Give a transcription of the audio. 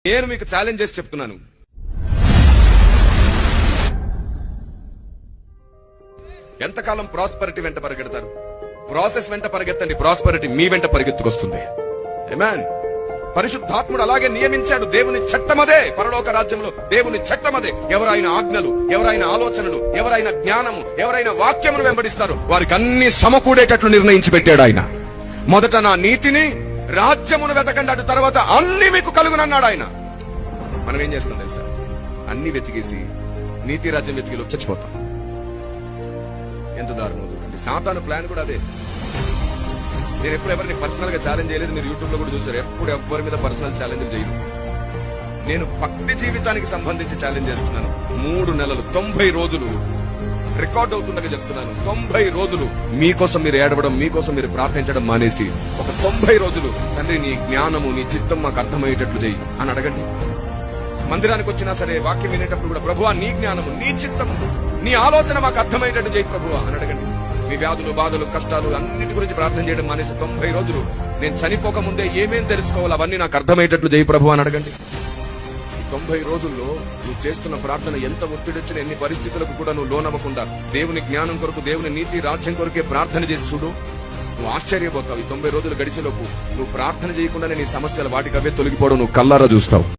నేను మీకు ఛాలెంజ్ చేసి చెప్తున్నాను. ఎంతకాలం ప్రాస్పరిటీ వెంట పరిగెడతారు? ప్రాసెస్ వెంట పరిగెత్తండి, ప్రాస్పరిటీ మీ వెంట పరిగెత్తుకొస్తుంది. ఆమేన్. పరిశుద్ధాత్ముడు అలాగే నియమించాడు. దేవుని చట్టమదే, పరలోక రాజ్యంలో దేవుని చట్టమదే. ఎవరైనా ఆజ్ఞలు, ఎవరైనా ఆలోచనలు, ఎవరైనా జ్ఞానము, ఎవరైనా వాక్యమును వెంబడిస్తారు వారికి అన్ని సమకూడేటట్లు నిర్ణయించి పెట్టాడు ఆయన. మొదట నా నీతిని రాజ్యమును వెతకండి, అటు తర్వాత అన్ని మీకు కలుగునన్నాడు ఆయన. మనం ఏం చేస్తాం తెలుసా? అన్ని వెతికేసి నీతి రాజ్యం వెతికి చచ్చిపోతాం. ఎంత దారుణం చూడండి. సాతాను ప్లాన్ కూడా అదే. నేను ఎప్పుడు ఎవరిని పర్సనల్ గా ఛాలెంజ్ చేయలేదు, మీరు యూట్యూబ్ లో కూడా చూసారు. ఎప్పుడు ఎవరి మీద పర్సనల్ ఛాలెంజ్ చేయను. నేను భక్తి జీవితానికి సంబంధించి ఛాలెంజ్ చేస్తున్నాను. 3 నెలలు 90 రోజులు రికార్డ్ అవుతుండగా చెప్తున్నాను. 90 రోజులు మీకోసం మీరు ఏడవడం, మీకోసం మీరు ప్రార్థించడం మానేసి ఒక 90 రోజులు తండ్రి నీ జ్ఞానము, నీ చిత్తం మాకు అర్థమయ్యేటట్లు చేయి అని అడగండి. మందిరానికి వచ్చినా సరే వాక్యం వినేటప్పుడు కూడా ప్రభువా నీ జ్ఞానము, నీ చిత్తము, నీ ఆలోచన మాకు అర్థమయ్యేటట్టు చేయి ప్రభువా అని అడగండి. మీ వ్యాధులు, బాధలు, కష్టాలు అన్నిటి గురించి ప్రార్థన చేయడం మానేసి 90 రోజులు నేను చనిపోక ముందే ఏమేం తెలుసుకోవాలి అవన్నీ నాకు అర్థమయ్యేటట్లు చేయి ప్రభు అని అడగండి. 90 రోజుల్లో నువ్వు చేస్తున్న ప్రార్థన ఎంత ఒత్తిడి వచ్చిన, ఎన్ని పరిస్థితులకు కూడా నువ్వు లోనవ్వకుండా దేవుని జ్ఞానం కొరకు, దేవుని నీతి రాజ్యం కొరకే ప్రార్థన చేసి చూడు. నువ్వు ఆశ్చర్యపోతావు. ఈ 90 రోజులు గడిచేలోపు నువ్వు ప్రార్థన చేయకుండానే నీ సమస్యలు వాటికవే తొలగిపోవడం నువ్వు కల్లారా చూస్తావు.